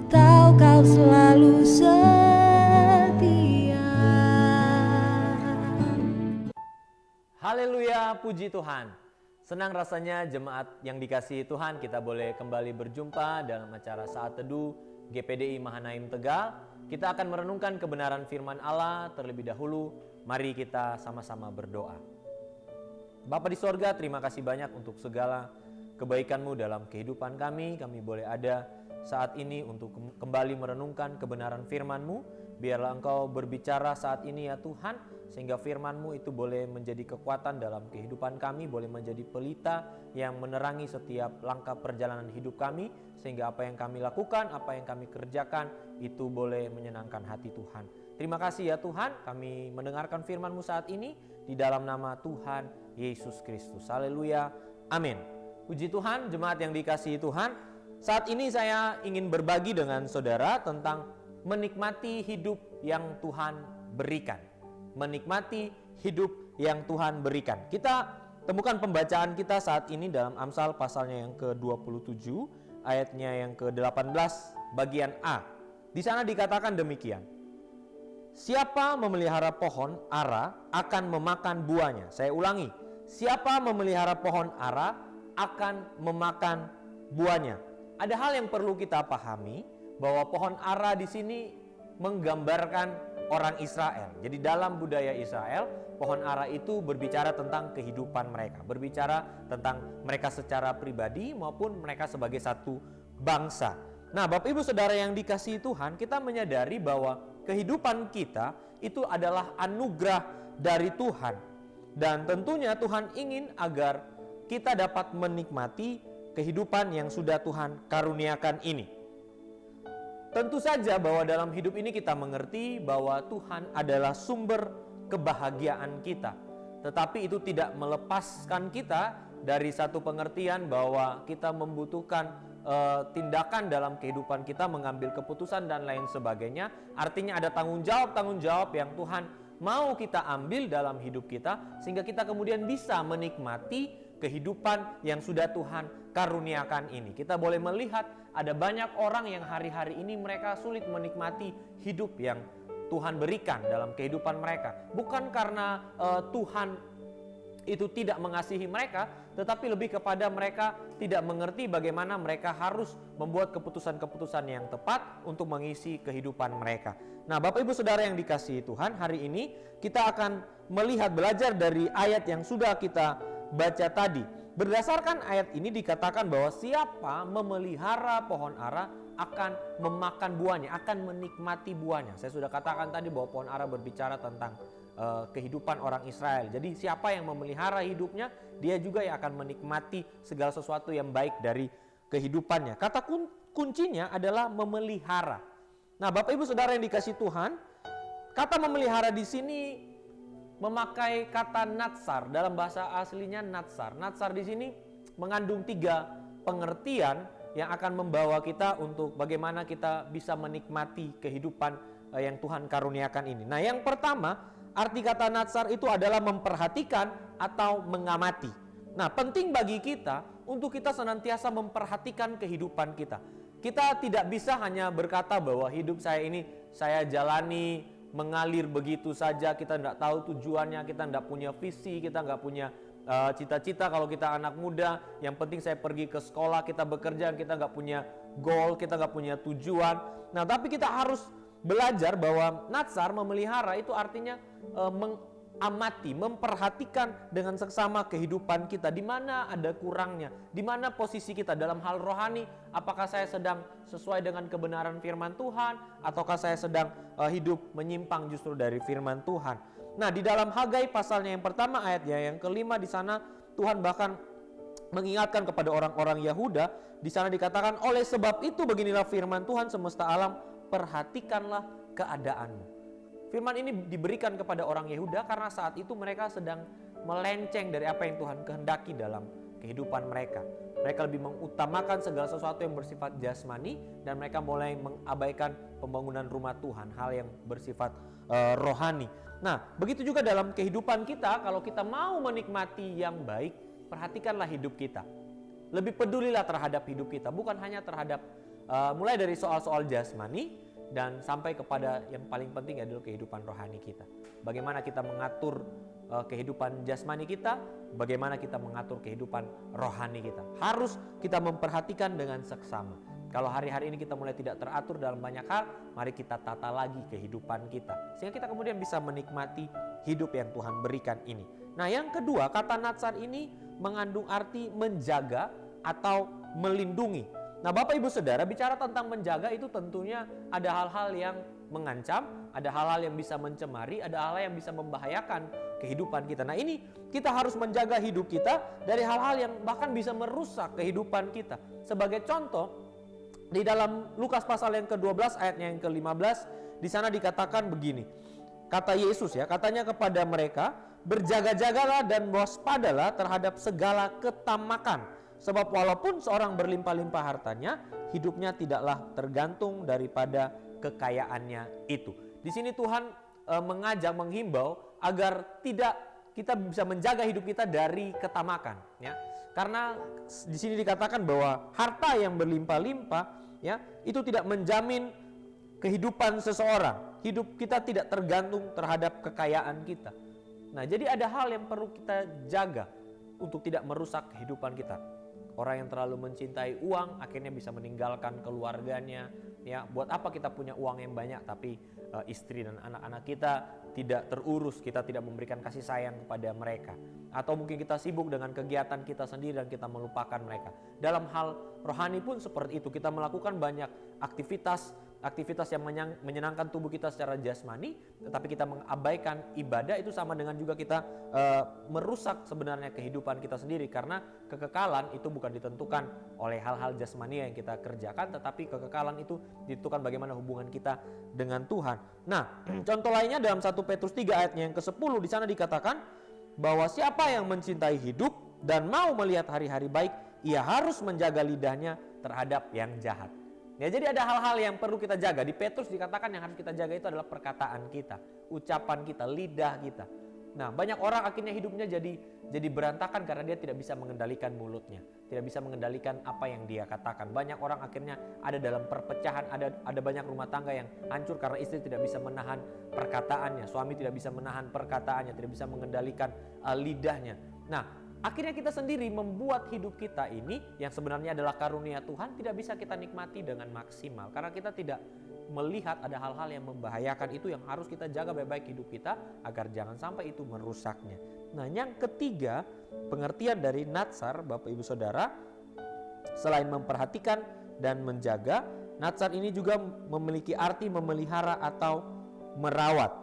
tahu Kau selalu setia. Haleluya, puji Tuhan. Senang rasanya jemaat yang dikasihi Tuhan, kita boleh kembali berjumpa dalam acara Saat Teduh GPDI Mahanaim Tegal. Kita akan merenungkan kebenaran firman Allah. Terlebih dahulu, mari kita sama-sama berdoa. Bapa di sorga, terima kasih banyak untuk segala kebaikan-Mu dalam kehidupan kami. Kami boleh ada saat ini untuk kembali merenungkan kebenaran firman-Mu. Biarlah Engkau berbicara saat ini ya Tuhan, sehingga firman-Mu itu boleh menjadi kekuatan dalam kehidupan kami, boleh menjadi pelita yang menerangi setiap langkah perjalanan hidup kami, sehingga apa yang kami lakukan, apa yang kami kerjakan, itu boleh menyenangkan hati Tuhan. Terima kasih ya Tuhan, kami mendengarkan firman-Mu saat ini, di dalam nama Tuhan Yesus Kristus. Haleluya, amin. Puji Tuhan, jemaat yang dikasihi Tuhan, saat ini saya ingin berbagi dengan saudara tentang menikmati hidup yang Tuhan berikan. Menikmati hidup yang Tuhan berikan. Kita temukan pembacaan kita saat ini dalam Amsal pasalnya yang ke-27, ayatnya yang ke-18, bagian A. Di sana dikatakan demikian. Siapa memelihara pohon ara akan memakan buahnya. Saya ulangi. Siapa memelihara pohon ara akan memakan buahnya. Ada hal yang perlu kita pahami, bahwa pohon ara di sini menggambarkan orang Israel. Jadi dalam budaya Israel, pohon ara itu berbicara tentang kehidupan mereka, berbicara tentang mereka secara pribadi maupun mereka sebagai satu bangsa. Nah, Bapak Ibu Saudara yang dikasihi Tuhan, kita menyadari bahwa kehidupan kita itu adalah anugerah dari Tuhan. Dan tentunya Tuhan ingin agar kita dapat menikmati kehidupan yang sudah Tuhan karuniakan ini. Tentu saja bahwa dalam hidup ini kita mengerti bahwa Tuhan adalah sumber kebahagiaan kita. Tetapi itu tidak melepaskan kita dari satu pengertian bahwa kita membutuhkan tindakan dalam kehidupan kita, mengambil keputusan dan lain sebagainya. Artinya ada tanggung jawab yang Tuhan mau kita ambil dalam hidup kita, sehingga kita kemudian bisa menikmati kehidupan yang sudah Tuhan karuniakan ini. Kita boleh melihat ada banyak orang yang hari-hari ini mereka sulit menikmati hidup yang Tuhan berikan dalam kehidupan mereka. Bukan karena Tuhan itu tidak mengasihi mereka, tetapi lebih kepada mereka tidak mengerti bagaimana mereka harus membuat keputusan-keputusan yang tepat untuk mengisi kehidupan mereka. Nah, Bapak Ibu Saudara yang dikasihi Tuhan, hari ini kita akan melihat, belajar dari ayat yang sudah kita baca tadi. Berdasarkan ayat ini dikatakan bahwa siapa memelihara pohon ara akan memakan buahnya, akan menikmati buahnya. Saya sudah katakan tadi bahwa pohon ara berbicara tentang kehidupan orang Israel. Jadi siapa yang memelihara hidupnya, dia juga yang akan menikmati segala sesuatu yang baik dari kehidupannya. Kata kuncinya adalah memelihara. Nah, Bapak Ibu Saudara yang dikasihi Tuhan, kata memelihara di sini memakai kata natsar. Dalam bahasa aslinya natsar. Natsar di sini mengandung 3 pengertian yang akan membawa kita untuk bagaimana kita bisa menikmati kehidupan yang Tuhan karuniakan ini. Nah, yang pertama, arti kata natsar itu adalah memperhatikan atau mengamati. Nah, penting bagi kita untuk kita senantiasa memperhatikan kehidupan kita. Kita tidak bisa hanya berkata bahwa hidup saya ini saya jalani mengalir begitu saja, kita tidak tahu tujuannya, kita tidak punya visi, kita nggak punya cita-cita. Kalau kita anak muda, yang penting saya pergi ke sekolah, kita bekerja, kita nggak punya goal, kita nggak punya tujuan. Nah, tapi kita harus belajar bahwa natsar, memelihara, itu artinya mengamati, memperhatikan dengan seksama kehidupan kita, di mana ada kurangnya, di mana posisi kita dalam hal rohani. Apakah saya sedang sesuai dengan kebenaran firman Tuhan, ataukah saya sedang hidup menyimpang justru dari firman Tuhan. Nah, di dalam Hagai pasalnya yang pertama ayatnya yang ke-5, di sana Tuhan bahkan mengingatkan kepada orang-orang Yahuda. Di sana dikatakan, oleh sebab itu beginilah firman Tuhan semesta alam, perhatikanlah keadaanmu. Firman ini diberikan kepada orang Yehuda karena saat itu mereka sedang melenceng dari apa yang Tuhan kehendaki dalam kehidupan mereka. Mereka lebih mengutamakan segala sesuatu yang bersifat jasmani, dan mereka mulai mengabaikan pembangunan rumah Tuhan, hal yang bersifat rohani. Nah, begitu juga dalam kehidupan kita. Kalau kita mau menikmati yang baik, perhatikanlah hidup kita. Lebih pedulilah terhadap hidup kita, bukan hanya terhadap mulai dari soal-soal jasmani dan sampai kepada yang paling penting adalah kehidupan rohani kita. Bagaimana kita mengatur kehidupan jasmani kita, bagaimana kita mengatur kehidupan rohani kita. Harus kita memperhatikan dengan seksama. Kalau hari-hari ini kita mulai tidak teratur dalam banyak hal, mari kita tata lagi kehidupan kita, sehingga kita kemudian bisa menikmati hidup yang Tuhan berikan ini. Nah, yang kedua, kata natsar ini mengandung arti menjaga atau melindungi. Nah, Bapak Ibu Saudara, bicara tentang menjaga itu tentunya ada hal-hal yang mengancam, ada hal-hal yang bisa mencemari, ada hal-hal yang bisa membahayakan kehidupan kita. Nah, ini kita harus menjaga hidup kita dari hal-hal yang bahkan bisa merusak kehidupan kita. Sebagai contoh, di dalam Lukas pasal yang ke-12 ayatnya yang ke-15, di sana dikatakan begini. Kata Yesus katanya kepada mereka, berjaga-jagalah dan waspadalah terhadap segala ketamakan. Sebab walaupun seorang berlimpah-limpah hartanya, hidupnya tidaklah tergantung daripada kekayaannya itu. Di sini Tuhan mengajak, menghimbau agar tidak kita bisa menjaga hidup kita dari ketamakan, ya. Karena di sini dikatakan bahwa harta yang berlimpah-limpah, ya, itu tidak menjamin kehidupan seseorang. Hidup kita tidak tergantung terhadap kekayaan kita. Nah, jadi ada hal yang perlu kita jaga untuk tidak merusak kehidupan kita. Orang yang terlalu mencintai uang akhirnya bisa meninggalkan keluarganya. Ya, buat apa kita punya uang yang banyak tapi istri dan anak-anak kita tidak terurus, kita tidak memberikan kasih sayang kepada mereka. Atau mungkin kita sibuk dengan kegiatan kita sendiri dan kita melupakan mereka. Dalam hal rohani pun seperti itu, kita melakukan banyak aktivitas yang menyenangkan tubuh kita secara jasmani, tetapi kita mengabaikan ibadah. Itu sama dengan juga kita merusak sebenarnya kehidupan kita sendiri, karena kekekalan itu bukan ditentukan oleh hal-hal jasmani yang kita kerjakan, tetapi kekekalan itu ditentukan bagaimana hubungan kita dengan Tuhan. Nah, contoh lainnya dalam 1 Petrus 3 ayatnya yang ke-10, di sana dikatakan bahwa siapa yang mencintai hidup dan mau melihat hari-hari baik, ia harus menjaga lidahnya terhadap yang jahat. Ya, jadi ada hal-hal yang perlu kita jaga. Di Petrus dikatakan yang harus kita jaga itu adalah perkataan kita, ucapan kita, lidah kita. Nah, banyak orang akhirnya hidupnya jadi berantakan karena dia tidak bisa mengendalikan mulutnya, tidak bisa mengendalikan apa yang dia katakan. Banyak orang akhirnya ada dalam perpecahan, ada banyak rumah tangga yang hancur karena istri tidak bisa menahan perkataannya, suami tidak bisa menahan perkataannya, tidak bisa mengendalikan lidahnya. Nah, akhirnya kita sendiri membuat hidup kita ini yang sebenarnya adalah karunia Tuhan tidak bisa kita nikmati dengan maksimal, karena kita tidak melihat ada hal-hal yang membahayakan itu yang harus kita jaga baik-baik hidup kita agar jangan sampai itu merusaknya. Nah, yang ketiga, pengertian dari natsar, Bapak Ibu Saudara, selain memperhatikan dan menjaga, natsar ini juga memiliki arti memelihara atau merawat.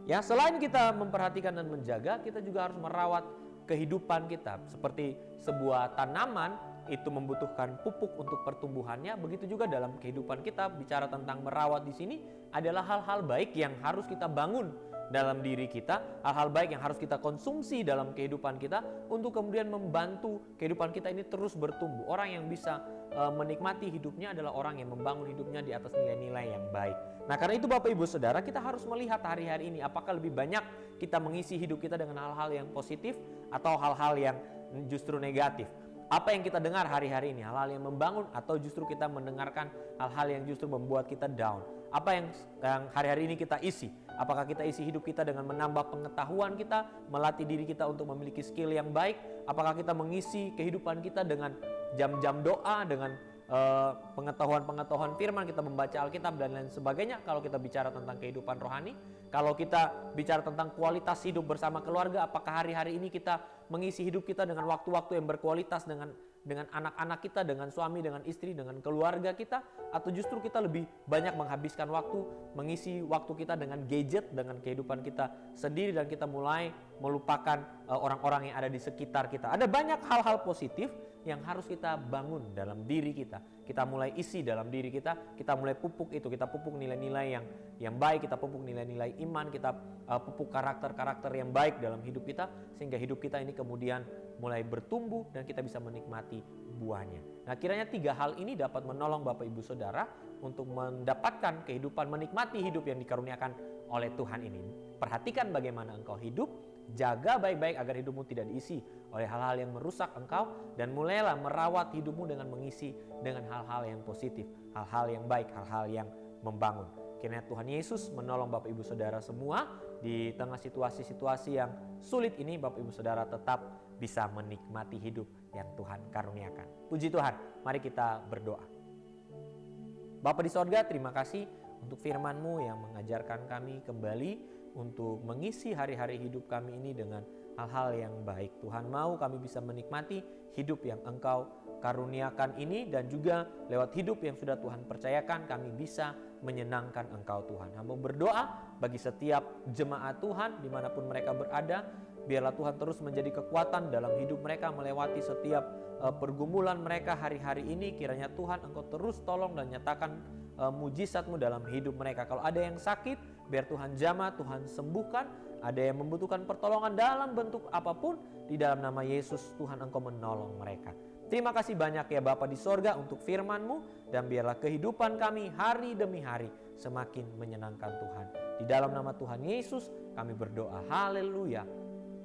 Ya, selain kita memperhatikan dan menjaga, kita juga harus merawat kehidupan kita. Seperti sebuah tanaman itu membutuhkan pupuk untuk pertumbuhannya, begitu juga dalam kehidupan kita. Bicara tentang merawat di sini adalah hal-hal baik yang harus kita bangun dalam diri kita, hal-hal baik yang harus kita konsumsi dalam kehidupan kita untuk kemudian membantu kehidupan kita ini terus bertumbuh. Orang yang bisa menikmati hidupnya adalah orang yang membangun hidupnya di atas nilai-nilai yang baik. Nah, karena itu Bapak Ibu Saudara, kita harus melihat hari-hari ini apakah lebih banyak kita mengisi hidup kita dengan hal-hal yang positif atau hal-hal yang justru negatif. Apa yang kita dengar hari-hari ini, hal-hal yang membangun atau justru kita mendengarkan hal-hal yang justru membuat kita down. Apa yang hari-hari ini kita isi? Apakah kita isi hidup kita dengan menambah pengetahuan kita, melatih diri kita untuk memiliki skill yang baik? Apakah kita mengisi kehidupan kita dengan jam-jam doa, dengan pengetahuan-pengetahuan firman, kita membaca Alkitab dan lain sebagainya? Kalau kita bicara tentang kehidupan rohani, kalau kita bicara tentang kualitas hidup bersama keluarga, apakah hari-hari ini kita mengisi hidup kita dengan waktu-waktu yang berkualitas dengan anak-anak kita, dengan suami, dengan istri, dengan keluarga kita? Atau justru kita lebih banyak menghabiskan waktu, mengisi waktu kita dengan gadget, dengan kehidupan kita sendiri, dan kita mulai melupakan orang-orang yang ada di sekitar kita? Ada banyak hal-hal positif yang harus kita bangun dalam diri kita. Kita mulai isi dalam diri kita, kita mulai pupuk itu, kita pupuk nilai-nilai yang baik, kita pupuk nilai-nilai iman, kita pupuk karakter-karakter yang baik dalam hidup kita, sehingga hidup kita ini kemudian mulai bertumbuh dan kita bisa menikmati buahnya. Nah, kiranya 3 hal ini dapat menolong Bapak Ibu Saudara untuk mendapatkan kehidupan, menikmati hidup yang dikaruniakan oleh Tuhan ini. Perhatikan bagaimana engkau hidup, jaga baik-baik agar hidupmu tidak diisi oleh hal-hal yang merusak engkau, dan mulailah merawat hidupmu dengan mengisi dengan hal-hal yang positif. hal-hal yang baik, hal-hal yang membangun. Kiranya Tuhan Yesus menolong Bapak Ibu Saudara semua di tengah situasi-situasi yang sulit ini, Bapak Ibu Saudara tetap bisa menikmati hidup yang Tuhan karuniakan. Puji Tuhan, mari kita berdoa. Bapa di sorga, terima kasih untuk firman-Mu yang mengajarkan kami kembali untuk mengisi hari-hari hidup kami ini dengan hal-hal yang baik. Tuhan mau kami bisa menikmati hidup yang Engkau karuniakan ini, dan juga lewat hidup yang sudah Tuhan percayakan kami bisa menyenangkan Engkau Tuhan. Hamba berdoa bagi setiap jemaat Tuhan dimanapun mereka berada, biarlah Tuhan terus menjadi kekuatan dalam hidup mereka melewati setiap pergumulan mereka hari-hari ini. Kiranya Tuhan Engkau terus tolong dan nyatakan mujizat-Mu dalam hidup mereka. Kalau ada yang sakit, biar Tuhan jamah, Tuhan sembuhkan. Ada yang membutuhkan pertolongan dalam bentuk apapun, di dalam nama Yesus Tuhan Engkau menolong mereka. Terima kasih banyak ya Bapa di sorga untuk firman-Mu, dan biarlah kehidupan kami hari demi hari semakin menyenangkan Tuhan. Di dalam nama Tuhan Yesus kami berdoa. Haleluya.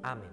Amin.